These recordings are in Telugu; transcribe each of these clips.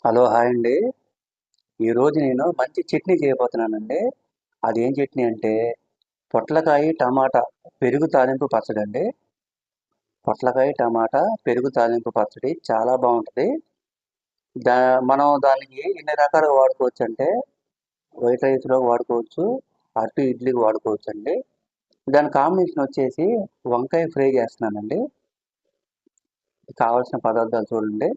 హలో హాయ్ అండి. ఈరోజు నేను మంచి చట్నీ చేయబోతున్నానండి. అదేం చట్నీ అంటే పొట్లకాయ టమాటా పెరుగు తాలింపు పచ్చడి అండి. పొట్లకాయ టమాటా పెరుగు తాలింపు పచ్చడి చాలా బాగుంటుంది. దా మనం దానికి ఎన్ని రకాలుగా వాడుకోవచ్చు అంటే వైట్ రైస్లో వాడుకోవచ్చు, అటు ఇడ్లీకి వాడుకోవచ్చు అండి. దాని కాంబినేషన్ వచ్చేసి వంకాయ ఫ్రై చేస్తున్నానండి. కావాల్సిన పదార్థాలు చూడండి.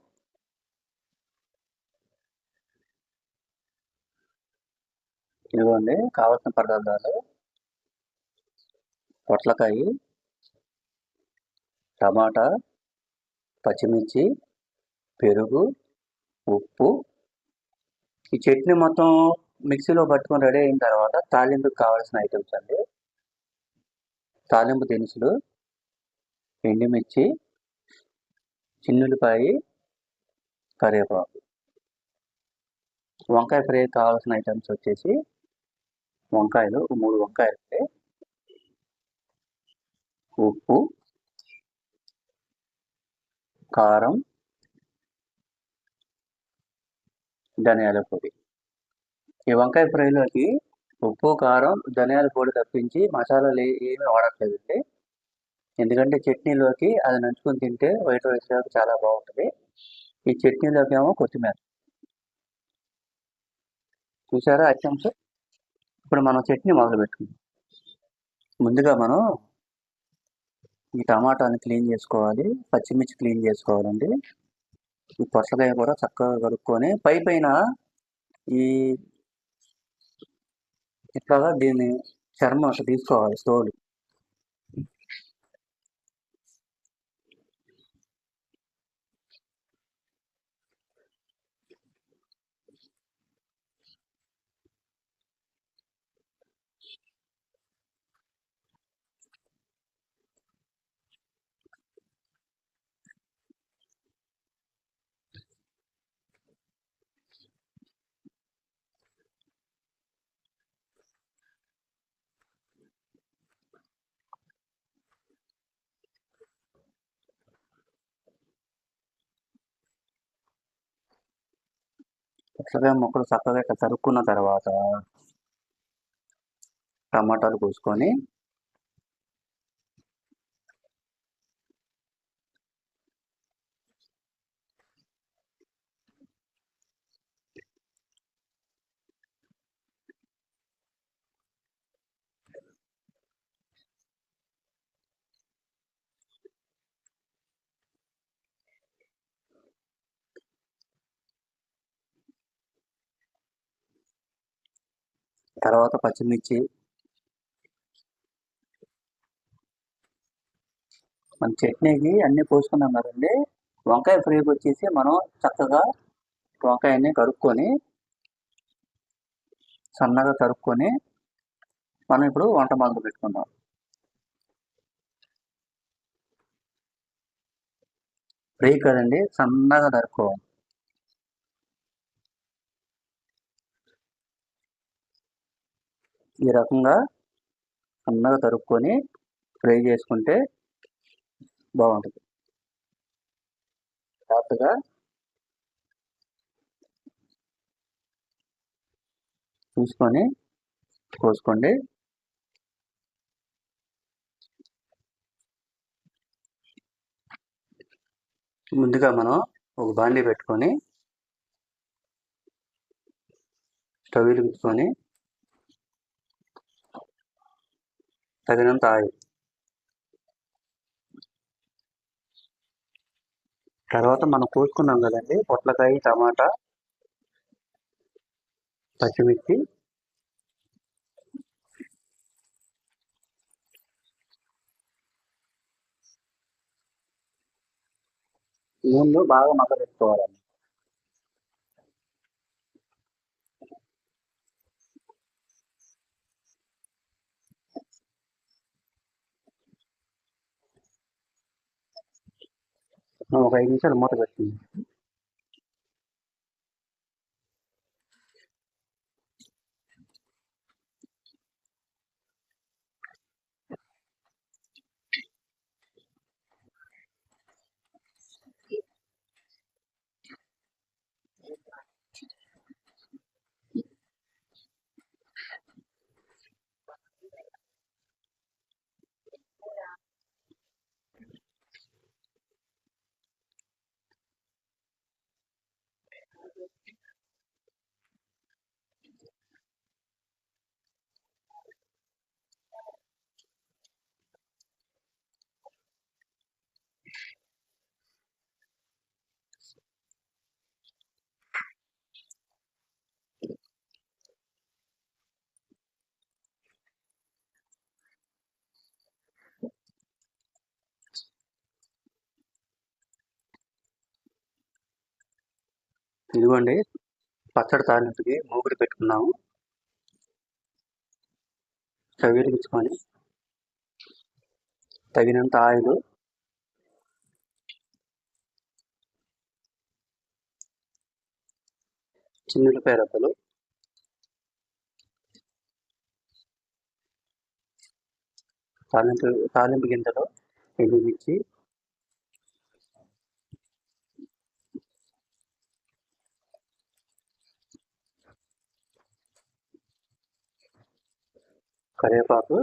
ఇదిగోండి కావాల్సిన పదార్థాలు: పొట్లకాయ, టమాటా, పచ్చిమిర్చి, పెరుగు, ఉప్పు. ఈ చట్నీ మొత్తం మిక్సీలో పట్టుకొని రెడీ అయిన తర్వాత తాలింపుకి కావాల్సిన ఐటమ్స్ అండి: తాలింపు దినుసులు, ఎండుమిర్చి, చిన్నులపాయి, కరివేపాకు. వంకాయ ఫ్రై కావాల్సిన ఐటమ్స్ వచ్చేసి వంకాయలు 3 వంకాయలు, ఉప్పు, కారం, ధనియాల పొడి. ఈ వంకాయ ఫ్రైలోకి ఉప్పు, కారం, ధనియాల పొడి తప్పించి మసాలాలు ఏమీ వాడట్లేదండి. ఎందుకంటే చట్నీలోకి అది నంచుకొని తింటే వైట్ రైస్లోకి చాలా బాగుంటుంది. ఈ చట్నీలోకి ఏమో కొత్తిమీర. చూసారా ఐటమ్స్? ఇప్పుడు మనం చట్నీ మొదలు పెట్టుకుందాం. ముందుగా మనం ఈ టమాటాని క్లీన్ చేసుకోవాలి, పచ్చిమిర్చి క్లీన్ చేసుకోవాలండి. ఈ పొట్లకాయ కూడా చక్కగా కడుక్కొని పైన ఈ ఇట్లాగా దీన్ని చర్మం అట్లా తీసుకోవాలి, తోలు. పొట్లకాయ ముక్కలు చక్కగా ఇట్లా తరుక్కున్న తర్వాత టమాటాలు కోసుకొని తర్వాత పచ్చిమిర్చి. మన చట్నీకి అన్నీ పోసుకున్నాం కదండి. వంకాయ ఫ్రైకి వచ్చేసి మనం చక్కగా వంకాయన్ని కడుక్కొని సన్నగా తరుక్కొని మనం ఇప్పుడు వంట మొదలు పెట్టుకుందాం. ఫ్రై కదండి, సన్నగా తరుక్కోవాలి. ఈ రకంగా సన్నగా తరుక్కొని ఫ్రై చేసుకుంటే బాగుంటుంది. జాగ్రత్తగా చూసుకొని కోసుకోండి. ముందుగా మనం ఒక బాండీ పెట్టుకొని స్టవ్ వెలిగించుకొని తగినంత ఆయిల్, తర్వాత మనం కోసుకున్నాం కదండి పొట్లకాయ, టమాటా, పచ్చిమిర్చి. నూనెలో బాగా మగ్గబెట్టుకోవాలండి. ఒక 5 నిమిషాలు మూత పెట్టింది. ఇదిగోండి పచ్చడి తాలింపుకి మూకుడు పెట్టుకున్నాము. స్టవ్ వెలిగించుకొని తగినంత ఆయిల్, చిన్నులపాయ రబ్బలు, తాలింపు గింజలు, ఎండుమిర్చి, కరివేపాకు,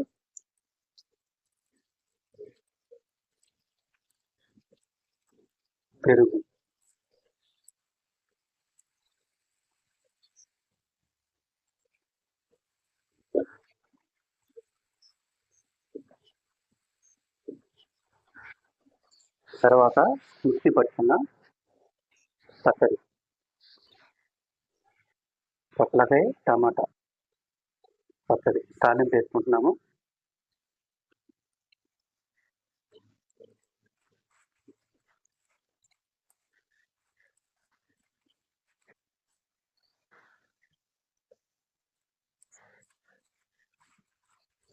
పెరుగు. తర్వాత మిక్సీ పట్టుకున్న పచ్చడి, పొట్లకాయ టమాటా పచ్చడి తాలింపు వేసుకుంటున్నాము.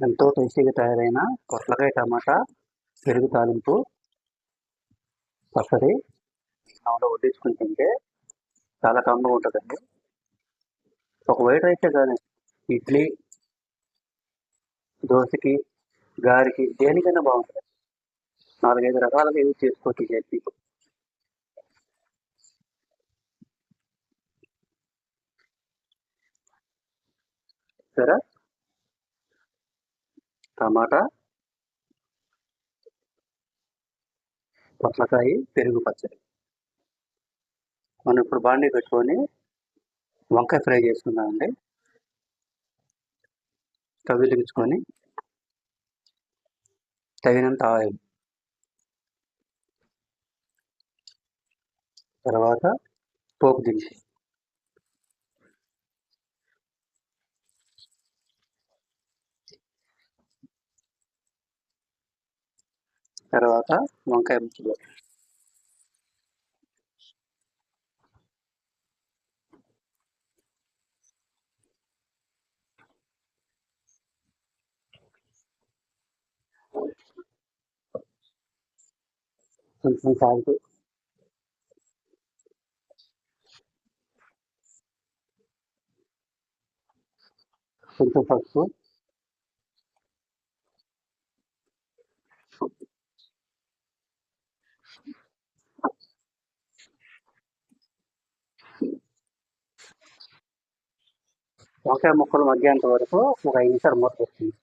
ఎంతో టేస్టీగా తయారైన పొట్లకాయ టమాటా పెరుగు తాలింపు పచ్చడి ఆవిడ వడ్డించుకుని తింటే చాలా కమ్మగా ఉంటుందండి. ఒక వైట్ రైసే కానీ ఇడ్లీ, దోశకి, గారికి దేనికైనా బాగుంటుంది. 4-5 రకాలుగా యూజ్ చేసుకోవచ్చు ఈ చట్నీ. సరే, టమాటా పొట్లకాయ పెరుగు పచ్చడి. మనం ఇప్పుడు బాండీ పెట్టుకొని వంకాయ ఫ్రై చేసుకుందామండి. స్టవ్ వెలిగించుకొని తగినంత ఆయిల్, తర్వాత పోపు దినుసు, తర్వాత వంకాయ ముక్కలు, కొంచెం సాల్ట్, కొంచెం పసుపు, వంకాయ ముక్కలు మగ్గేంత వరకు ఒక 5 నిమిషాలు మూత పెట్టుకుంది.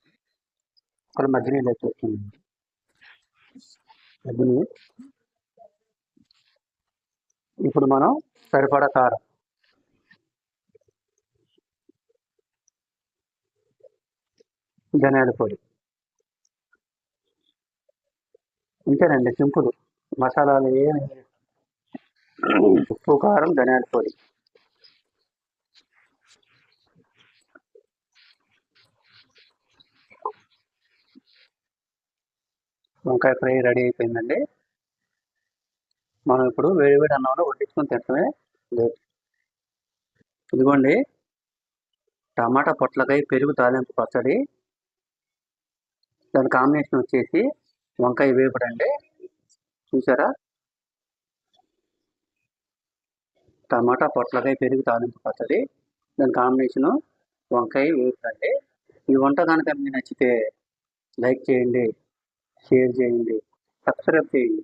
ముక్కలు మధ్యలో వస్తుంది. మధ్యలో ఇప్పుడు మనం సరిపడా కారం, ధనియాల పొడి, ఇంతేనండి, సింపుల్. మసాలాలు ఏమి, ఉప్పు, కారం, ధనియాల పొడి. వంకాయ ఫ్రై రెడీ అయిపోయిందండి. మనం ఇప్పుడు వేడి వేడి అన్నంలో వడ్డించుకొని తింటమే లేదు. ఇదిగోండి టమాటా పొట్లకాయ పెరుగు తాలింపు పచ్చడి. దాని కాంబినేషన్ వచ్చేసి వంకాయ వేపుడు అండి. చూసారా, టమాటా పొట్లకాయ పెరుగు తాలింపు పచ్చడి, దాని కాంబినేషను వంకాయ వేపుడు అండి. ఈ వంట కనుక మీకు నచ్చితే లైక్ చేయండి, షేర్ చేయండి, సబ్స్క్రైబ్ చేయండి.